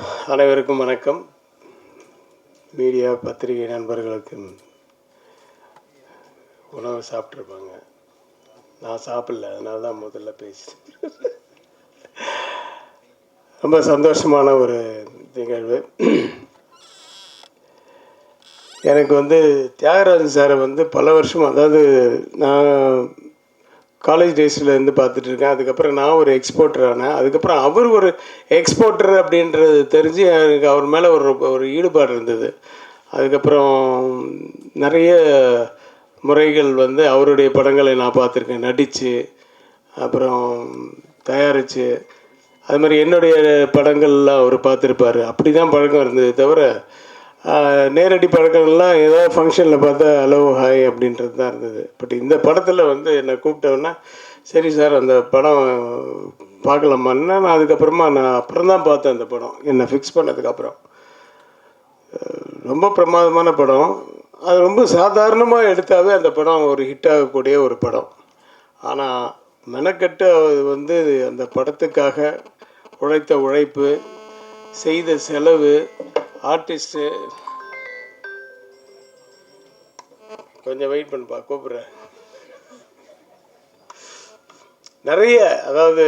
அனைவருக்கும் வணக்கம். மீடியா பத்திரிகை நண்பர்களுக்கு உணவு சாப்பிட்ருப்பாங்க. நான் சாப்பிடல, அதனால தான் முதல்ல பேசிட்டேன். ரொம்ப சந்தோஷமான ஒரு நிகழ்வு. எனக்கு தியாகராஜன் சாரை பல வருஷம், அதாவது நான் காலேஜ் டேஸ்லேருந்து பார்த்துட்ருக்கேன். அதுக்கப்புறம் நான் ஒரு எக்ஸ்போர்ட்டர் ஆனேன். அதுக்கப்புறம் அவர் ஒரு எக்ஸ்போர்ட்டர் அப்படின்றது தெரிஞ்சு எனக்கு அவர் மேலே ஒரு ஈடுபாடு இருந்தது. அதுக்கப்புறம் நிறைய முறைகள் அவருடைய படங்களை நான் பார்த்துருக்கேன், நடித்து, அப்புறம் தயாரித்து. அது மாதிரி என்னுடைய படங்கள்லாம் அவர் பார்த்துருப்பார். அப்படி தான் பழக்கம் இருந்தது தவிர நேரடி பழக்கங்கள்லாம் ஏதாவது ஃபங்க்ஷனில் பார்த்தா ஹலோ ஹாய் அப்படின்றது தான் இருந்தது. பட் இந்த படத்தில் என்னை கூப்பிட்டோன்னா, சரி சார் அந்த படம் பார்க்கலாமான்னா, நான் அதுக்கப்புறமா அப்புறம் தான் பார்த்தேன் அந்த படம், என்னை ஃபிக்ஸ் பண்ணதுக்கப்புறம். ரொம்ப பிரமாதமான படம். அது ரொம்ப சாதாரணமாக எடுத்தாவே அந்த படம் ஒரு ஹிட் ஆகக்கூடிய ஒரு படம். ஆனால் மெனக்கட்டு அந்த படத்துக்காக உழைத்த உழைப்பு, செய்த செலவு, ஆர்டிஸ்ட்டு, கொஞ்சம் வெயிட் பண்ணுப்பா, கூப்பிட்றேன். நிறைய, அதாவது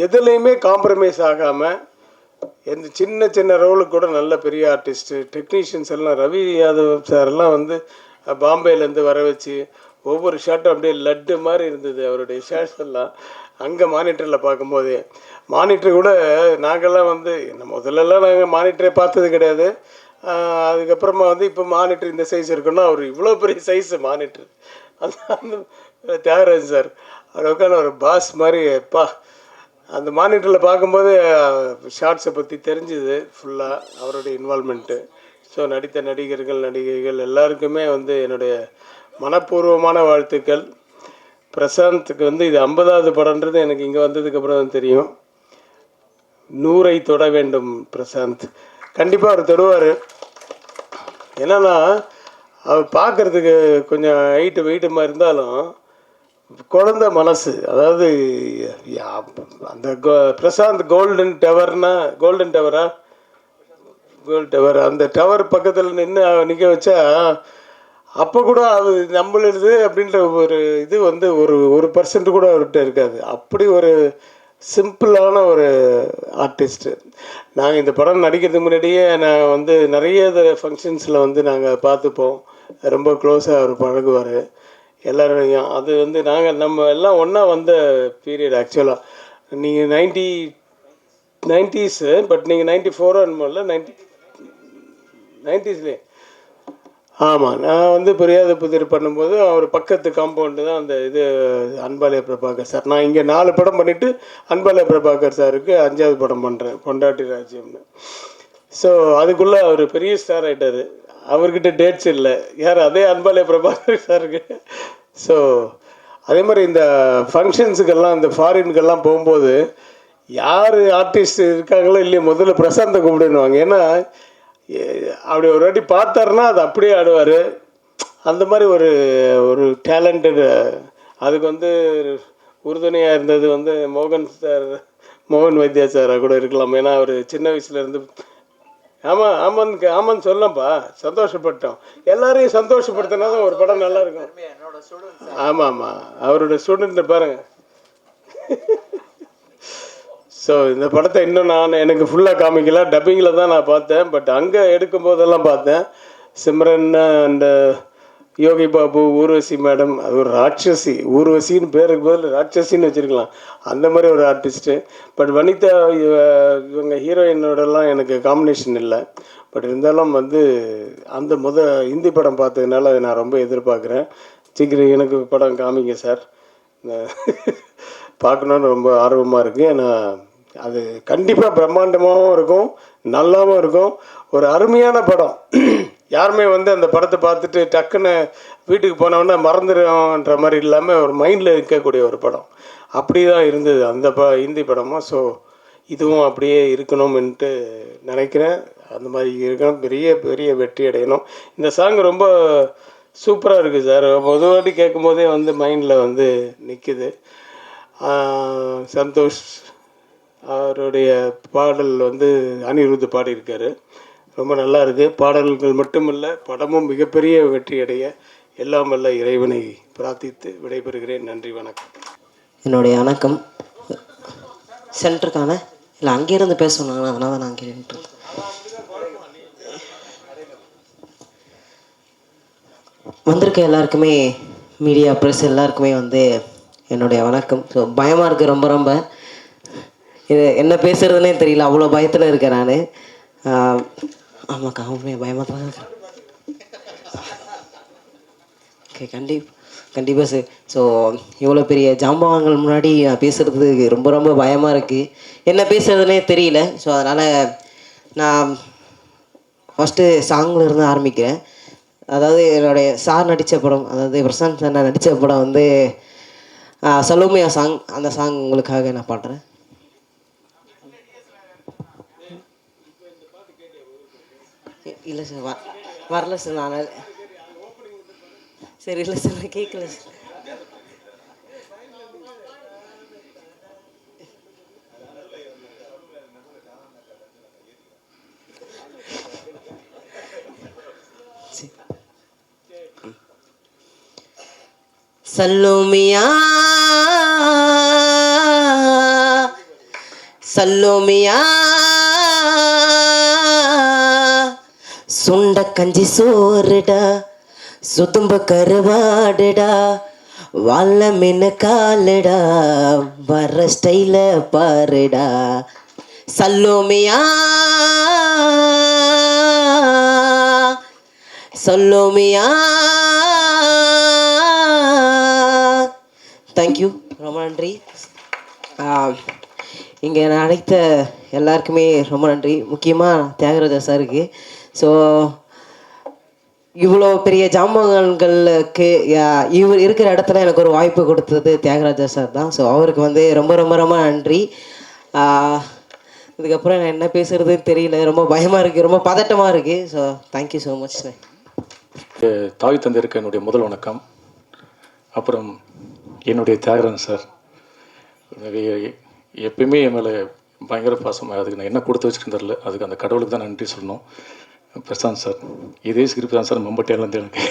எதுலேயுமே காம்ப்ரமைஸ் ஆகாமல், எந்த சின்ன சின்ன ரோலுக்கு கூட நல்ல பெரிய ஆர்டிஸ்ட்டு, டெக்னீஷியன்ஸ் எல்லாம், ரவி யாதவ் சாரெல்லாம் பாம்பேலேருந்து வர வச்சு ஒவ்வொரு ஷாட்டும் அப்படியே லட்டு மாதிரி இருந்தது அவருடைய ஷாட்ஸ் எல்லாம். அங்கே மானிட்டரில் பார்க்கும்போதே, மானிட்டர் கூட நாங்கள்லாம் என்ன முதல்லலாம் நாங்கள் மானிட்டரை பார்த்தது கிடையாது. அதுக்கப்புறமா இப்போ மானிட்டர் இந்த சைஸ் இருக்குன்னா அவர் இவ்வளோ பெரிய சைஸு மானிட்டர். அந்த தியாகராஜன் சார் அவர் உட்காந்து ஒரு பாஸ் மாதிரி எப்பா, அந்த மானிட்டரில் பார்க்கும்போது ஷார்ட்ஸை பற்றி தெரிஞ்சுது ஃபுல்லாக, அவருடைய இன்வால்மெண்ட்டு. ஸோ நடித்த நடிகர்கள், நடிகைகள் எல்லாருக்குமே என்னுடைய மனப்பூர்வமான வாழ்த்துக்கள். பிரசாந்துக்கு இது 50வது படம்ன்றது எனக்கு இங்கே வந்ததுக்கப்புறம் தான் தெரியும். 100ஐ தொட வேண்டும் பிரசாந்த். கண்டிப்பாக அவர் தொடுவார். என்னன்னா, அவர் பார்க்குறதுக்கு கொஞ்சம் வெயிட்டமாக இருந்தாலும் குழந்த மனசு. அதாவது அந்த பிரசாந்த் கோல்டன் டவர் அந்த டவர் பக்கத்தில் நிற்க வச்சா அப்போ கூட அது நம்மளுது அப்படின்ற ஒரு இது ஒரு பர்சன்ட் கூட அவர்கிட்ட இருக்காது. அப்படி ஒரு சிம்பிளான ஒரு ஆர்டிஸ்ட்டு. நாங்கள் இந்த படம் நடிக்கிறதுக்கு முன்னாடியே நான் நிறைய ஃபங்க்ஷன்ஸில் நாங்கள் பார்த்துப்போம். ரொம்ப க்ளோஸாக அவர் பழகுவார் எல்லோரையும். அது நம்ம எல்லாம் ஒன்றா வந்த பீரியட். ஆக்சுவலாக நீங்கள் 90s, பட் நீங்கள் 94 இல்லை 90ஸ்லேயே. ஆமாம், நான் புரியாத புதிர் பண்ணும்போது அவர் பக்கத்து காம்பவுண்டு தான் அந்த இது அன்பாலய பிரபாகர் சார். நான் இங்கே 4 படம் பண்ணிவிட்டு அன்பாலய பிரபாகர் சாருக்கு 5வது படம் பண்ணுறேன், பொண்டாட்டி ராஜ்யம்னு. ஸோ அதுக்குள்ளே அவர் பெரிய ஸ்டார் ஆகிட்டார். அவர்கிட்ட டேட்ஸ் இல்லை, யார் அதே அன்பாலய பிரபாகர் சாருக்கு. ஸோ அதே மாதிரி இந்த ஃபங்க்ஷன்ஸுக்கெல்லாம், இந்த ஃபாரினுக்கெல்லாம் போகும்போது யார் ஆர்டிஸ்ட் இருக்காங்களோ இல்லையோ முதல்ல பிரசாந்தை கூப்பிடுவாங்க. ஏன்னா அப்படி ஒரு வாட்டி பார்த்தாருன்னா அது அப்படியே ஆடுவார். அந்த மாதிரி ஒரு டேலண்டட். அதுக்கு உறுதுணையாக இருந்தது மோகன் வைத்தியா சாராக கூட இருக்கலாம். ஏன்னா அவர் சின்ன வயசுலேருந்து ஆமான்னு சொல்லப்பா, சந்தோஷப்பட்டோம். எல்லாரையும் சந்தோஷப்படுத்தினா தான் ஒரு படம் நல்லா இருக்கும். ஆமாம், அவரோட ஸ்டூடெண்ட்டை பாருங்கள். ஸோ இந்த படத்தை இன்னும் எனக்கு ஃபுல்லாக காமிக்கல, டப்பிங்கில் தான் நான் பார்த்தேன். பட் அங்கே எடுக்கும்போதெல்லாம் பார்த்தேன். சிம்ரன் அண்ட் யோகி பாபு, ஊர்வசி மேடம், அது ஒரு ராட்சசி. ஊர்வசின்னு பேருக்கு பதில் ராட்சசின்னு வச்சுருக்கலாம், அந்த மாதிரி ஒரு ஆர்டிஸ்ட்டு. பட் வனிதா இவங்க ஹீரோயினோடலாம் எனக்கு காம்பினேஷன் இல்லை. பட் இருந்தாலும் அந்த ஹிந்தி படம் பார்த்ததுனால நான் ரொம்ப எதிர்பார்க்குறேன். சீக்கிரம் எனக்கு படம் காமிங்க சார், பார்க்கணுன்னு ரொம்ப ஆர்வமாக இருக்குது. ஏன்னா அது கண்டிப்பாக பிரம்மாண்டமாகவும் இருக்கும், நல்லாவும் இருக்கும். ஒரு அருமையான படம். யாருமே அந்த படத்தை பார்த்துட்டு டக்குன்னு வீட்டுக்கு போனோன்னா மறந்துடும்ன்ற மாதிரி இல்லாமல் ஒரு மைண்டில் இருக்கக்கூடிய ஒரு படம். அப்படி தான் இருந்தது அந்த ஹிந்தி படமும். ஸோ இதுவும் அப்படியே இருக்கணும்ன்ட்டு நினைக்கிறேன். அந்த மாதிரி இருக்கணும், பெரிய பெரிய வெற்றி அடையணும். இந்த சாங் ரொம்ப சூப்பராக இருக்குது சார். முதல் வாட்டி கேட்கும் போதே மைண்டில் நிற்குது. சந்தோஷ் அவருடைய பாடல் வந்து அனிருத் பாடியிருக்காரு. ரொம்ப நல்லா இருக்குது. பாடல்கள் மட்டுமல்ல, படமும் மிகப்பெரிய வெற்றி அடைய எல்லாம் வல்ல இறைவனை பிரார்த்தித்து விடைபெறுகிறேன். நன்றி, வணக்கம். என்னுடைய வணக்கம். சென்டருக்கான இல்லை அங்கேருந்து பேச சொன்னாங்க, அதனால தான் நான் அங்கே நின்று. வந்திருக்க எல்லாருக்குமே, மீடியா ப்ரெஸ் எல்லாருக்குமே வந்து என்னுடைய வணக்கம். ஸோ பயமாக இருக்குது, ரொம்ப ரொம்ப இது என்ன பேசுகிறதுனே தெரியல, அவ்வளோ பயத்தில் இருக்கேன் நான். ஆமாக்கா, உண்மையாக பயமாக தான் இருக்கேன். ஓகே, கண்டிப்பாக சார். ஸோ இவ்வளோ பெரிய ஜாம்பவான்கள் முன்னாடி நான் பேசுகிறதுக்கு ரொம்ப ரொம்ப பயமாக இருக்குது, என்ன பேசுகிறதுனே தெரியல. ஸோ அதனால் நான் ஃபஸ்ட்டு சாங்கில் இருந்து ஆரம்பிக்கிறேன். அதாவது என்னுடைய சார் நடித்த படம், அதாவது பிரசாந்த் சார் நடித்த படம் வந்து சலோமியா சாங். அந்த சாங் உங்களுக்காக நான் பாடுறேன். இல்லை சார், வரல சார், நான் சரி இல்லை சார், நான் கேட்கல சார். சல்லோமியா சல்லோமியா சுண்ட கஞ்சி சோறுடா, சுதும்ப கருவாடுடா, வாழ மீன் காலுடா, வர ஸ்டைல பாருடா. சல்லோமியா சல்லோமியா. தேங்க்யூ, ரொம்ப நன்றி. இங்கே நான் அழைத்த எல்லாருக்குமே ரொம்ப நன்றி, முக்கியமாக தியாகராஜா சாருக்கு. ஸோ இவ்வளோ பெரிய ஜாம்பவான்களுக்கு இவர் இருக்கிற இடத்துல எனக்கு ஒரு வாய்ப்பு கொடுத்தது தியாகராஜா சார் தான். ஸோ அவருக்கு வந்து ரொம்ப ரொம்ப ரொம்ப நன்றி. இதுக்கப்புறம் நான் என்ன பேசுகிறதுன்னு தெரியல, ரொம்ப பயமாக இருக்குது, ரொம்ப பதட்டமாக இருக்குது. So thank you so much sir. தாய் தந்தையருக்கு என்னுடைய முதல் வணக்கம். அப்புறம் என்னுடைய தியாகராஜன் சார் எப்பயுமே என் மேலே பயங்கர பாசம். அதுக்கு நான் என்ன கொடுத்து வச்சுருக்கேன் தெரியல, அதுக்கு அந்த கடவுளுக்கு தான் நன்றி சொல்லணும். பிரசாந்த் சார், இதே ஸ்கிரிப்ட் தான் சார் மம்பட்டியாலேருந்து எனக்கு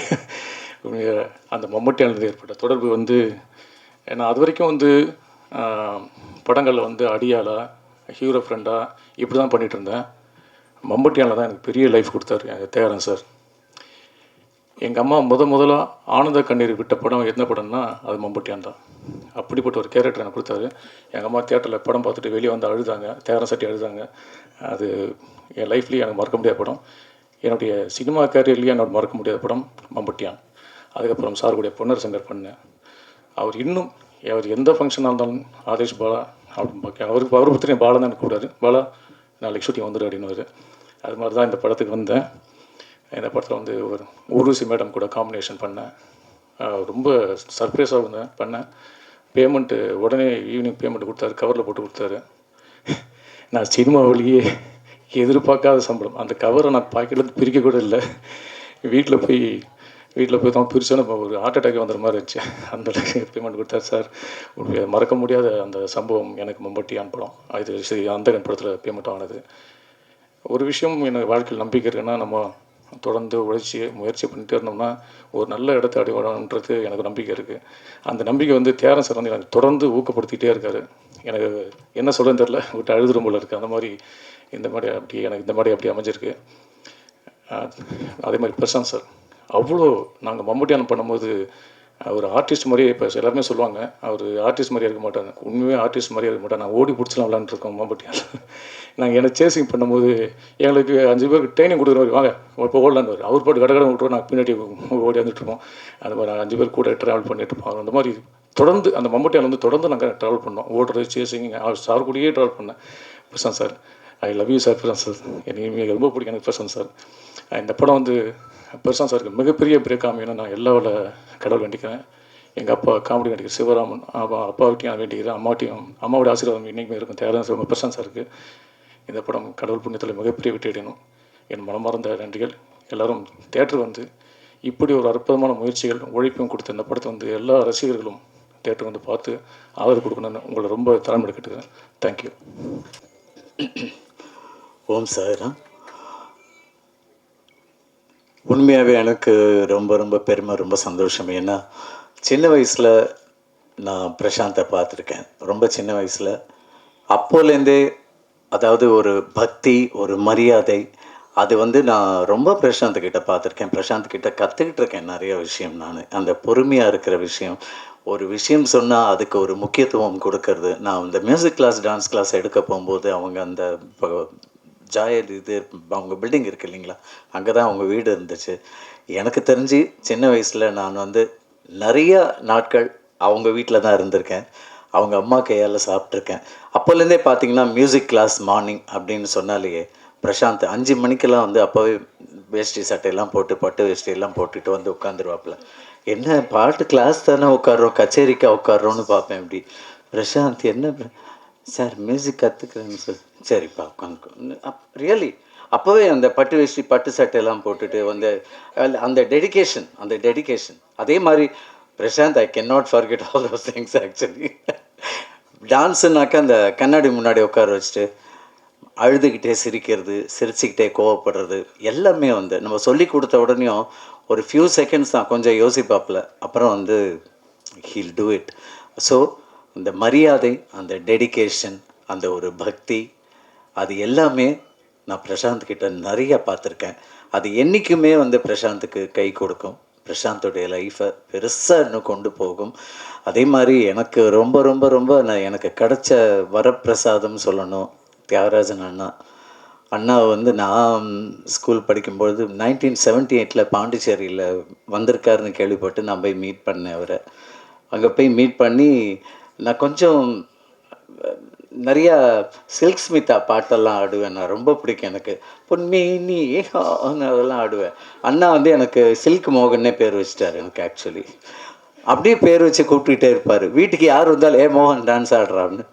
அந்த மம்பட்டியாலேருந்து ஏற்பட்ட தொடர்பு வந்து நான் அது வரைக்கும் வந்து படங்களில் வந்து அடியாளா, ஹீரோ ஃப்ரெண்டாக இப்படி தான் பண்ணிகிட்டு இருந்தேன். மம்பட்டியானில் தான் எனக்கு பெரிய லைஃப் கொடுத்தாரு தியாகராஜன் சார். எங்கள் அம்மா முதலாக ஆனந்த கண்ணீர் விட்ட படம் என்ன படம்னா அது மம்பட்டியான் தான். அப்படிப்பட்ட ஒரு கேரக்டர் எனக்கு கொடுத்தாரு. எங்கள் அம்மா தியேட்டரில் படம் பார்த்துட்டு வெளியே வந்து அழுதாங்க, தியாகராஜன் சார்ட்டி அழுதாங்க. அது என் லைஃப்லேயே எனக்கு மறக்க முடியாத படம். என்னுடைய சினிமா கேரியர்லேயே என்னோட மறக்க முடியாத படம் மம்பட்டியான். அதுக்கப்புறம் சார் கூடிய பொன்னர் சங்கர் பண்ணேன். அவர் இன்னும் அவர் எந்த ஃபங்க்ஷனாக இருந்தாலும் ஆதேஷ் பாலா அப்படின்னு அவருக்கு அவரை பற்றி பாலா தான் எனக்கு கூடாது, பாலா நாளைக்கு ஷூட்டிங் வந்துடு அப்படின்னு. அது மாதிரி தான் இந்த படத்துக்கு வந்தேன். இந்த படத்தில் வந்து ஒரு ஊர்வசி மேடம் கூட காம்பினேஷன் பண்ணேன். ரொம்ப சர்ப்ரைஸாக இருந்தேன் பண்ணேன். பேமெண்ட்டு உடனே ஈவினிங் பேமெண்ட் கொடுத்தாரு, கவரில் போட்டு கொடுத்தாரு. நான் சினிமாவிலேயே எதிர்பார்க்காத சம்பளம். அந்த கவரை நான் பாக்கெட்லேருந்து பிரிக்க கூட இல்லை. வீட்டில் போய் தான் பிரிச்சோன்னு ஒரு ஹார்ட் அட்டாக் வந்துடுற மாதிரி இருந்துச்சு. அந்த பேமெண்ட் கொடுத்தாரு சார். மறக்க முடியாத அந்த சம்பவம் எனக்கு மம்பட்டியான் படம். இது சரி அந்த படத்தில் பேமெண்ட் ஆனது. ஒரு விஷயம் எனக்கு வாழ்க்கையில் நம்பிக்கை இருக்குன்னா, நம்ம தொடர்ந்து முயற்சி பண்ணிகிட்டே இருந்தோம்னா ஒரு நல்ல இடத்தை அடைவோம்ன்றது எனக்கு நம்பிக்கை இருக்குது. அந்த நம்பிக்கை வந்து தியாகராஜன் சார் வந்து எனக்கு தொடர்ந்து ஊக்கப்படுத்திகிட்டே இருக்கார். எனக்கு என்ன சொல்கிறேன்னு தெரில, விட்டு அழுதுற போல இருக்குது. அந்த மாதிரி எனக்கு இந்த மாதிரி அப்படி அமைஞ்சிருக்கு. அதே மாதிரி பிரசாந்த் சார் அவ்வளோ நாங்கள் மம்பட்டியான் பண்ணும்போது அவர் ஆர்டிஸ்ட் மாதிரியே, இப்போ எல்லாருமே சொல்லுவாங்க அவர் ஆர்டிஸ்ட் மாதிரியே இருக்க மாட்டாங்க. உண்மையாக ஆர்டிஸ்ட் மாதிரியே இருக்க மாட்டாங்க. நான் ஓடி பிடிச்சலாம் விளாண்டுருக்கோம் மம்பட்டியான். நாங்கள் என்ன சேசிங் பண்ணும்போது எங்களுக்கு 5 பேருக்கு ட்ரைனிங் கொடுக்குற மாதிரி, வாங்க இப்போ ஓடலான்னு அவர் பாட்டு கடை விட்டுருவோம், நாங்கள் பின்னாடி ஓடி வந்துட்டுருப்போம். அந்த மாதிரி 5 பேர் கூட ட்ராவல் பண்ணிட்டுருப்போம். அந்த மாதிரி தொடர்ந்து அந்த மம்பட்டியான் வந்து தொடர்ந்து நாங்கள் ட்ராவல் பண்ணோம். ஓடுறது, சேசிங், அவர் சார் கூடயே ட்ராவல் பண்ணேன். Prashanth sir, I love you sir. Prashanth sir எனக்கு ரொம்ப பிடிக்கும், எனக்கு பிரசாந்த் சார். இந்த படம் வந்து பிரசாந்த் சாருக்கு மிகப்பெரிய பிரேக் அமையணும் நான் எல்லாவோட கடவுள் வேண்டிக்கிறேன். எங்கள் அப்பா காமெடி நடிகர் சிவராமன் அப்பாவிட்டையும் நான் வேண்டிக்கிறேன், அம்மாவோட ஆசீர்வாதம் இன்றைக்குமே இருக்கும் தியாகராஜன் பிரசாந்த் சாருக்கு. இந்த படம் கடவுள் புண்ணியத்தில் மிகப்பெரிய வெற்றி அடையணும். என் மனமார்ந்த நன்றிகள். எல்லோரும் தேட்டர் வந்து இப்படி ஒரு அற்புதமான முயற்சிகள் உழைப்பும் கொடுத்த இந்த படத்தை வந்து எல்லா ரசிகர்களும் தேட்டர் வந்து பார்த்து ஆதரவு கொடுக்கணும்னு உங்களை ரொம்ப தலைமுறை கேட்டுக்கிறேன். தேங்க்யூ. ஓம் சார். உண்மையாகவே எனக்கு ரொம்ப ரொம்ப பெருமை, ரொம்ப சந்தோஷம். ஏன்னா சின்ன வயசில் நான் பிரசாந்தை பார்த்துருக்கேன். ரொம்ப சின்ன வயசில் அப்போலேருந்தே, அதாவது ஒரு பக்தி, ஒரு மரியாதை, அது வந்து நான் ரொம்ப பிரசாந்த் கிட்ட பார்த்துருக்கேன். பிரசாந்த் கிட்ட கற்றுக்கிட்டு இருக்கேன் நிறைய விஷயம். நான் அந்த பொறுமையாக இருக்கிற விஷயம், ஒரு விஷயம் சொன்னால் அதுக்கு ஒரு முக்கியத்துவம் கொடுக்கறது. நான் இந்த மியூசிக் கிளாஸ், டான்ஸ் கிளாஸ் எடுக்க போகும்போது அவங்க அந்த ஜாயல் இது அவங்க பில்டிங் இருக்குது இல்லைங்களா, அங்கே தான் அவங்க வீடு இருந்துச்சு. எனக்கு தெரிஞ்சு சின்ன வயசில் நான் வந்து நிறையா நாட்கள் அவங்க வீட்டில் தான் இருந்திருக்கேன். அவங்க அம்மா கையால் சாப்பிட்ருக்கேன். அப்போலேருந்தே பார்த்தீங்கன்னா மியூசிக் கிளாஸ் மார்னிங் அப்படின்னு சொன்னாலேயே பிரசாந்த் 5 மணிக்கெல்லாம் வந்து அப்போவே வேஷ்டி சட்டையெல்லாம் போட்டு, பட்டு வேஷ்டியெல்லாம் போட்டுட்டு வந்து உட்காந்துருவாப்புல. என்ன பாட்டு கிளாஸ் தானே உட்காடுறோம், கச்சேரிக்கா உட்காடுறோன்னு பார்ப்பேன். இப்படி பிரசாந்த் என்ன சார் மியூசிக் கற்றுக்குறேன்னு சார், சரிப்பா உட்காந்து ரியலி அப்போவே அந்த பட்டு வேஷ்டி பட்டு சட்டையெல்லாம் போட்டுட்டு வந்து அந்த டெடிகேஷன் அதே மாதிரி Prashanth, I can not forget all those things actually. டான்ஸுனாக்கா அந்த கண்ணாடி முன்னாடி உட்கார வச்சுட்டு அழுதுகிட்டே சிரிக்கிறது, சிரிச்சுக்கிட்டே கோவப்படுறது எல்லாமே வந்து நம்ம சொல்லி கொடுத்த உடனேயும் ஒரு ஃபியூ செகண்ட்ஸ் தான் கொஞ்சம் யோசிப்பாப்பில், அப்புறம் வந்து ஹீல் டூ இட். ஸோ அந்த மரியாதை, அந்த டெடிகேஷன், அந்த ஒரு பக்தி, அது எல்லாமே நான் பிரசாந்த் கிட்ட நிறைய பார்த்துருக்கேன். அது என்றைக்குமே வந்து பிரசாந்துக்கு கை கொடுக்கும், பிரசாந்தோடைய லைஃப்பை பெருசாக இன்னும் கொண்டு போகும். அதே மாதிரி எனக்கு ரொம்ப ரொம்ப ரொம்ப எனக்கு கிடைச்ச வரப்பிரசாதம் சொல்லணும் தியாகராஜன் அண்ணாவை வந்து நான் ஸ்கூல் படிக்கும்பொழுது 1978 பாண்டிச்சேரியில் வந்திருக்காருன்னு கேள்விப்பட்டு நான் போய் மீட் பண்ணேன் அவரை. அங்கே போய் மீட் பண்ணி நான் கொஞ்சம் நிறையா சில்க் ஸ்மிதா பாட்டெல்லாம் ஆடுவேன். நான் ரொம்ப பிடிக்கும் எனக்கு. பொன்மேனி அதெல்லாம் ஆடுவேன். அண்ணா வந்து எனக்கு சில்க் மோகன்னே பேர் வச்சிட்டார் எனக்கு. ஆக்சுவலி அப்படியே பேர் வச்சு கூப்பிட்டுக்கிட்டே இருப்பார். வீட்டுக்கு யார் வந்தாலும் ஏ மோகன் டான்ஸ் ஆடுறான்னு,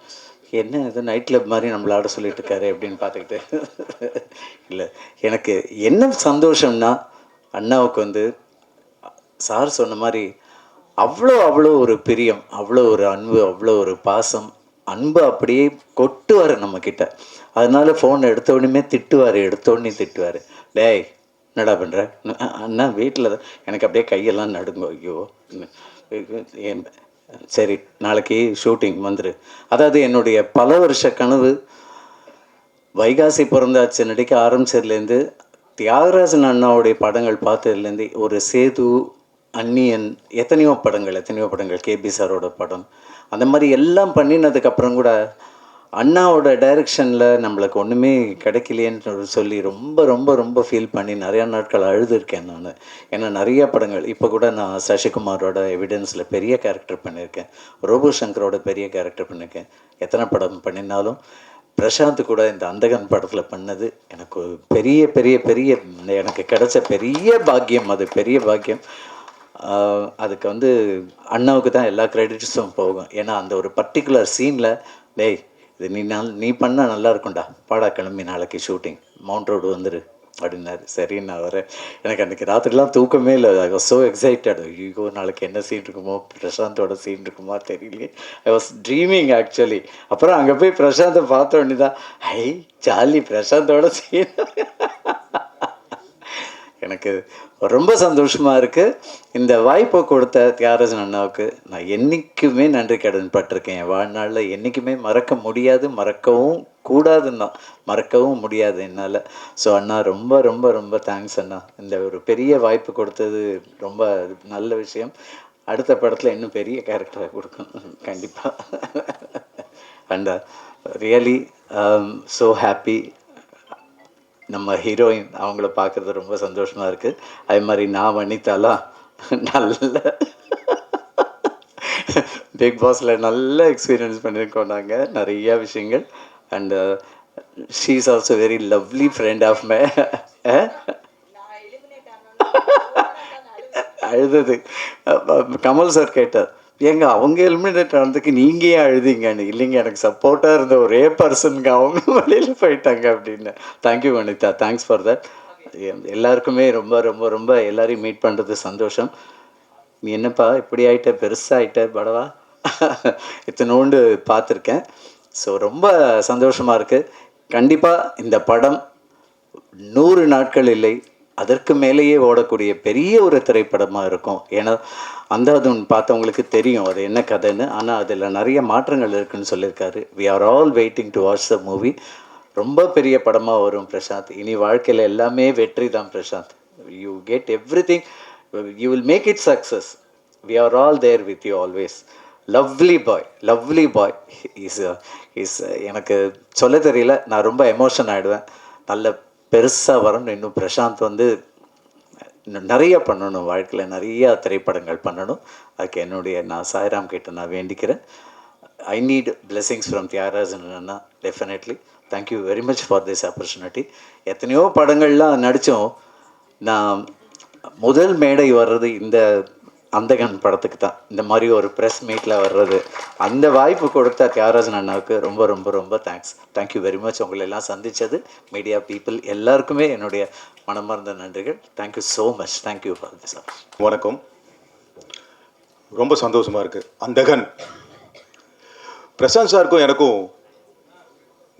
என்ன இது நைட் கிளப் மாதிரி நம்மளை ஆட சொல்லிட்டு இருக்காரு அப்படின்னு பார்த்துக்கிட்டு. இல்லை, எனக்கு என்ன சந்தோஷம்னா அண்ணாவுக்கு வந்து சார் சொன்ன மாதிரி அவ்வளோ ஒரு பிரியம், அவ்வளோ ஒரு அன்பு, அவ்வளோ ஒரு பாசம். அன்பு அப்படியே கொட்டுவார் நம்மக்கிட்ட. அதனால ஃபோன் எடுத்தோடனே திட்டுவார். டேய் என்னடா பண்ணுற அண்ணா, வீட்டில் தான். எனக்கு அப்படியே கையெல்லாம் நடுங்க. ஐயோ சரி நாளைக்கு ஷூட்டிங் வந்துரு. அதாவது என்னுடைய பல வருஷ கனவு வைகாசி பிறந்தாச்சு நடிக்க ஆரம்பிச்சதுலேருந்து, தியாகராஜன் அண்ணாவுடைய படங்கள் பார்த்ததுலேருந்து, ஒரு சேது, அந்நியன், எத்தனையோ படங்கள், கேபி சாரோட படம், அந்த மாதிரி எல்லாம் பண்ணினதுக்கப்புறம் கூட அண்ணாவோட டைரக்ஷனில் நம்மளுக்கு ஒன்றுமே கிடைக்கலையேன்னு சொல்லி ரொம்ப ரொம்ப ரொம்ப ஃபீல் பண்ணி நிறையா நாட்கள் அழுதுருக்கேன் நான். ஏன்னா நிறைய படங்கள், இப்போ கூட நான் சசிகுமாரோட எவிடன்ஸில் பெரிய கேரக்டர் பண்ணியிருக்கேன், ரோபோ சங்கரோட பெரிய கேரக்டர் பண்ணியிருக்கேன். எத்தனை படம் பண்ணினாலும் பிரசாந்த் கூட இந்த அந்தகன் படத்தில் பண்ணது எனக்கு பெரிய பெரிய பெரிய எனக்கு கிடைச்ச பெரிய பாக்கியம். அது பெரிய பாக்கியம். அதுக்கு வந்து அண்ணாவுக்கு தான் எல்லா கிரெடிட்ஸும் போகும். ஏன்னா அந்த ஒரு பர்டிகுலர் சீனில், டேய் இது நீ பண்ணால் நல்லா இருக்கும்டா, பாடா கிளம்பி நாளைக்கு ஷூட்டிங் மவுண்ட் ரோடு வந்துரு அப்படின்னாரு. சரின்னு நான் வரேன். எனக்கு அன்றைக்கி ராத்திரிலாம் தூக்கமே இல்லை. I was so excited. ஐயோ நாளைக்கு என்ன சீன் இருக்குமோ, பிரசாந்தோட சீன் இருக்குமா தெரியலையே. I was dreaming actually. அப்புறம் அங்கே போய் பிரசாந்தை பார்த்த உடனே தான் ஐ ஜாலி, பிரசாந்தோட சீன். எனக்கு ரொம்ப சந்தோஷமாக இருக்குது. இந்த வாய்ப்பை கொடுத்த தியாகராஜன் அண்ணாவுக்கு நான் என்றைக்குமே நன்றி கடன் பட்டிருக்கேன். என் வாழ்நாளில் என்றைக்குமே மறக்க முடியாது, மறக்கவும் கூடாதுன்னா மறக்கவும் முடியாது என்னால். ஸோ அண்ணா ரொம்ப ரொம்ப ரொம்ப தேங்க்ஸ் அண்ணா. இந்த ஒரு பெரிய வாய்ப்பு கொடுத்தது ரொம்ப நல்ல விஷயம். அடுத்த படத்தில் இன்னும் பெரிய கேரக்டரை கொடுக்கணும் கண்டிப்பாக. And really so happy. நம்ம ஹீரோயின் அவங்கள பார்க்குறது ரொம்ப சந்தோஷமாக இருக்குது. அதே மாதிரி நான் வனிதாலாம் நல்ல பிக் பாஸில் நல்ல எக்ஸ்பீரியன்ஸ் பண்ணியிருக்கோம் நாங்கள் நிறையா விஷயங்கள். And she is also very lovely friend of my. அழுதது கமல் சார் கேட்டார், ஏங்க அவங்க எலிமினேட் ஆனதுக்கு நீங்கள் ஏன் அழுதிங்கன்னு. இல்லைங்க, எனக்கு சப்போர்ட்டாக இருந்த ஒரே பர்சனுங்க அவங்க வெளியில் போயிட்டாங்க அப்படின்னு. Thank you Vanitha, thanks for that. எல்லாருக்குமே ரொம்ப ரொம்ப ரொம்ப எல்லாரையும் மீட் பண்ணுறது சந்தோஷம். நீ என்னப்பா இப்படி ஆகிட்ட, பெருசாக ஆகிட்ட படவா, இத்தனோண்டு பார்த்துருக்கேன். ஸோ ரொம்ப சந்தோஷமாக இருக்குது. கண்டிப்பாக இந்த படம் 100 நாட்கள் இல்லை, அதற்கு மேலேயே ஓடக்கூடிய பெரிய ஒரு திரைப்படமாக இருக்கும். ஏன்னா அந்தாதுன் பார்த்தவங்களுக்கு தெரியும் அது என்ன கதைன்னு. ஆனால் அதில் நிறைய மாற்றங்கள் இருக்குதுன்னு சொல்லியிருக்காரு. We are all waiting to watch the movie. ரொம்ப பெரிய படமாக வரும் பிரசாந்த். இனி வாழ்க்கையில் எல்லாமே வெற்றி தான் Prashanth. You get everything, you will make it success. We are all there with you always. Lovely boy is எனக்கு சொல்ல தெரியல, நான் ரொம்ப எமோஷன் ஆகிடுவேன். நல்ல பெருசாக வரணும். இன்னும் பிரசாந்த் வந்து இன்னும் நிறைய பண்ணணும், வாழ்க்கையில் நிறையா திரைப்படங்கள் பண்ணணும். அதுக்கு நான் சாய்ராம் கிட்ட நான் வேண்டிக்கிறேன். I need blessings from Thiyagarajan அண்ணா. Definitely thank you very much for this opportunity. எத்தனையோ படங்கள்லாம் நடித்தோம். நான் முதல் மேடை வர்றது இந்த அந்தகன் படத்துக்கு தான். இந்த மாதிரி ஒரு ப்ரெஸ் மீட்டில் வர்றது, அந்த வாய்ப்பு கொடுத்த தியாகராஜன் அண்ணாவுக்கு ரொம்ப ரொம்ப ரொம்ப தேங்க்யூ வெரி மச். உங்களெல்லாம் சந்தித்தது மீடியா பீப்புள் எல்லாருக்குமே என்னுடைய மனமார்ந்த நன்றிகள். Thank you so much. Thank you for this. வணக்கம். ரொம்ப சந்தோஷமாக இருக்குது. அந்தகன் பிரசாந்த் சாருக்கும் எனக்கும்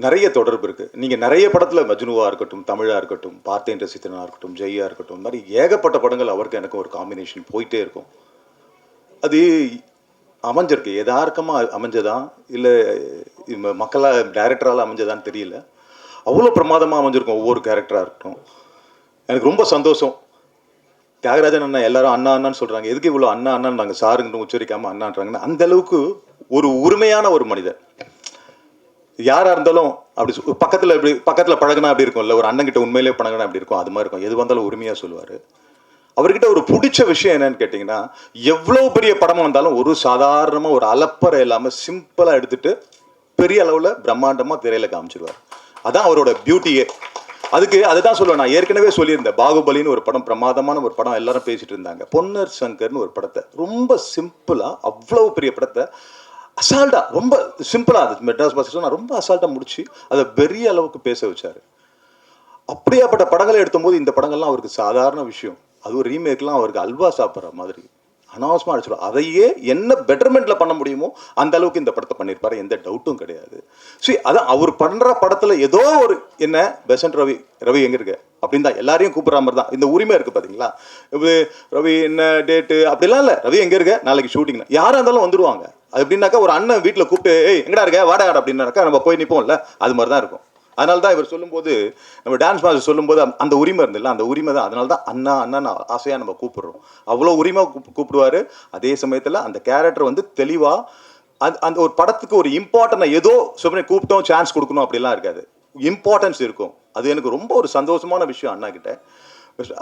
நிறைய தொடர்பு இருக்குது. நீங்கள் நிறைய படத்தில் மஜ்னுவாக இருக்கட்டும், தமிழாக இருக்கட்டும், பார்த்தேன் ரசித்தனாக இருக்கட்டும், ஜெய்யா இருக்கட்டும், இந்த மாதிரி ஏகப்பட்ட படங்கள் அவருக்கு எனக்கும் ஒரு காம்பினேஷன் போயிட்டே இருக்கும். அது அமைஞ்சிருக்கு, எதார்க்கமாக அமைஞ்சதா இல்லை மக்களால் டைரக்டரால் அமைஞ்சதான்னு தெரியல. அவ்வளோ பிரமாதமாக அமைஞ்சிருக்கும் ஒவ்வொரு கேரக்டராக இருக்கட்டும். எனக்கு ரொம்ப சந்தோஷம். தியாகராஜன் அண்ணா எல்லாரும் அண்ணா அண்ணான்னு சொல்கிறாங்க. எதுக்கு இவ்வளோ அண்ணா அண்ணான்னு நாங்கள் சாருங்கன்னு உச்சரிக்காமல் அண்ணான்றாங்கன்னா, அந்தளவுக்கு ஒரு உரிமையான ஒரு மனிதர். யாராக இருந்தாலும் அப்படி பக்கத்தில் பழகினா அப்படி இருக்கும் இல்லை, ஒரு அண்ணங்கிட்ட உண்மையிலே பழகினா அப்படி இருக்கும், அது மாதிரி இருக்கும். எது வந்தாலும் உரிமையாக சொல்லுவார். அவர்கிட்ட ஒரு பிடிச்ச விஷயம் என்னன்னு கேட்டிங்கன்னா, எவ்வளோ பெரிய படமாக வந்தாலும் ஒரு சாதாரணமாக ஒரு அலப்பறை இல்லாமல் சிம்பிளாக எடுத்துகிட்டு பெரிய அளவில் பிரம்மாண்டமாக திரையில் காமிச்சிடுவார். அதான் அவரோட பியூட்டியே. அதுதான் சொல்லுவேன். நான் ஏற்கனவே சொல்லியிருந்தேன், பாகுபலின்னு ஒரு படம், பிரமாதமான ஒரு படம், எல்லாரும் பேசிகிட்டு இருந்தாங்க. பொன்னர் சங்கர்னு ஒரு படத்தை ரொம்ப சிம்பிளாக, அவ்வளோ பெரிய படத்தை அசால்ட்டாக, ரொம்ப சிம்பிளாக, அது மெட்ராஸ் பாஸ் நான் ரொம்ப அசால்ட்டாக முடிச்சு அதை பெரிய அளவுக்கு பேச வச்சார். அப்படியாப்பட்ட படங்களை எடுத்தும்போது இந்த படங்கள்லாம் அவருக்கு சாதாரண விஷயம். அது ஒரு ரீமேக்லாம் அவருக்கு அல்வா சாப்பிட்ற மாதிரி அனாவசமாக அடிச்சிடும். அதையே என்ன பெட்டர்மெண்ட்டில் பண்ண முடியுமோ அந்த அளவுக்கு இந்த படத்தை பண்ணியிருப்பாரு, எந்த டவுட்டும் கிடையாது. சரி, அதான் அவர் பண்ணுற படத்தில் ஏதோ ஒரு என்ன பெசன்ட் ரவி எங்கே இருக்கு அப்படின்னு தான் எல்லாரையும் கூப்பிட்ற மாதிரி தான் இந்த உரிமை இருக்குது பார்த்தீங்களா. ரவி என்ன டேட்டு அப்படிலாம் இல்லை, ரவி எங்கே இருக்க, நாளைக்கு ஷூட்டிங்னா யாராக இருந்தாலும் வந்துடுவாங்க. அது எப்படின்னாக்கா ஒரு அண்ணன் வீட்டில் கூப்பிட்டு ஏய் எங்கடா இருக்க வாடா அப்படின்னாக்கா நம்ம போய் நிற்போம்ல, அது மாதிரி தான் இருக்கும். அதனால தான் இவர் சொல்லும்போது, நம்ம டான்ஸ் மாஸ்டர் சொல்லும்போது அந்த உரிமை இருந்தில்ல, அந்த உரிமை தான். அதனால தான் அண்ணா அண்ணா ஆசையாக நம்ம கூப்பிடுறோம். அவ்வளோ உரிமை கூப்பிடுவார். அதே சமயத்தில் அந்த கேரக்டர் வந்து தெளிவாக அந்த ஒரு படத்துக்கு ஒரு இம்பார்ட்டன்ட் ஏதோ சொல்லி கூப்பிட்டோம் சான்ஸ் கொடுக்கணும் அப்படிலாம் இருக்காது. இம்பார்ட்டன்ஸ் இருக்கும். அது எனக்கு ரொம்ப ஒரு சந்தோஷமான விஷயம் அண்ணா கிட்ட.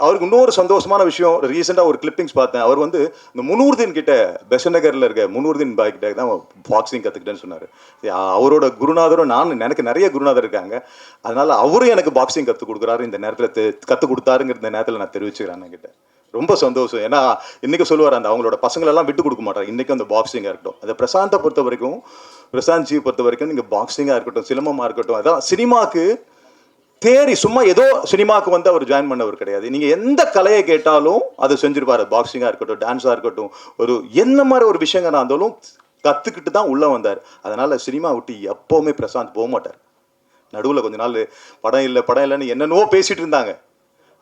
அவருக்கு இன்னொரு சந்தோஷமான விஷயம், ரீசெண்டாக ஒரு கிளிப்பிங்ஸ் பார்த்தேன். அவர் வந்து இந்த முனூர்தீன் கிட்ட பெசநகரில் இருக்க முனூர்தீன் பாய் கிட்ட தான் பாக்ஸிங் கற்றுக்கிட்டேன்னு சொன்னார். அவரோட குருநாதரும் எனக்கு நிறைய குருநாதர் இருக்காங்க. அதனால் அவரும் எனக்கு பாக்ஸிங் கற்றுக் கொடுக்குறாரு. இந்த நேரத்தில் கற்றுக் கொடுத்தாருங்கிற இந்த நேரத்தில் நான் தெரிவிச்சுக்கிறேன் அண்ணன்கிட்ட. ரொம்ப சந்தோஷம். ஏன்னா இன்றைக்கி சொல்லுவார், அந்த அவங்களோட பசங்களெல்லாம் விட்டு கொடுக்க மாட்டார். இன்றைக்கும் அந்த பாக்ஸிங்காக இருக்கட்டும், அதை பிரசாந்தை பொறுத்த வரைக்கும், பிரசாந்த் ஜி பொறுத்த வரைக்கும் நீங்கள் பாக்ஸிங்காக இருக்கட்டும், சிலம்பமாக இருக்கட்டும், அதான் சினிமாவுக்கு தேரி சும்மா ஏதோ சினிமாவுக்கு வந்து அவர் ஜாயின் பண்ணவர் கிடையாது. நீங்கள் எந்த கலையை கேட்டாலும் அதை செஞ்சுருப்பார். பாக்ஸிங்காக இருக்கட்டும், டான்ஸாக இருக்கட்டும், ஒரு என்ன மாதிரி ஒரு விஷயங்களாக இருந்தாலும் கற்றுக்கிட்டு தான் உள்ளே வந்தார். அதனால் சினிமா விட்டு எப்போவுமே பிரசாந்த் போக மாட்டார். நடுவில் கொஞ்ச நாள் படம் இல்லைன்னு என்னென்னவோ பேசிகிட்டு இருந்தாங்க.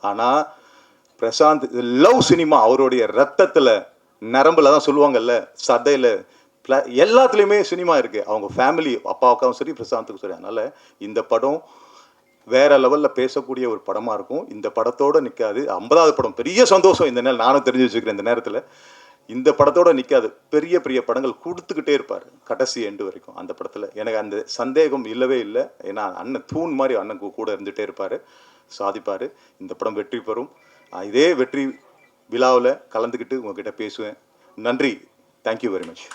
ஆனால் பிரசாந்த் லவ் சினிமா அவருடைய ரத்தத்தில், நரம்பில் தான் சொல்லுவாங்கல்ல, சதையில், எல்லாத்துலேயுமே சினிமா இருக்குது. அவங்க ஃபேமிலி அப்பாவுக்காகவும் சரி பிரசாந்துக்கும் சரி. அதனால் இந்த படம் வேற லெவலில் பேசக்கூடிய ஒரு படமாக இருக்கும். இந்த படத்தோடு நிற்காது. 50வது படம், பெரிய சந்தோஷம். இந்த நேரம் நானும் தெரிஞ்சு வச்சுக்கிறேன். இந்த நேரத்தில் இந்த படத்தோடு நிற்காது. பெரிய பெரிய படங்கள் கொடுத்துக்கிட்டே இருப்பார் கடைசி எண்டு வரைக்கும். அந்த படத்தில் எனக்கு அந்த சந்தேகம் இல்லவே இல்லை. ஏன்னா அண்ணன் தூண் மாதிரி அண்ணன் கூட இருந்துகிட்டே இருப்பார், சாதிப்பார். இந்த படம் வெற்றி பெறும். இதே வெற்றி விழாவில் கலந்துக்கிட்டு உங்ககிட்ட பேசுவேன். நன்றி. Thank you very much.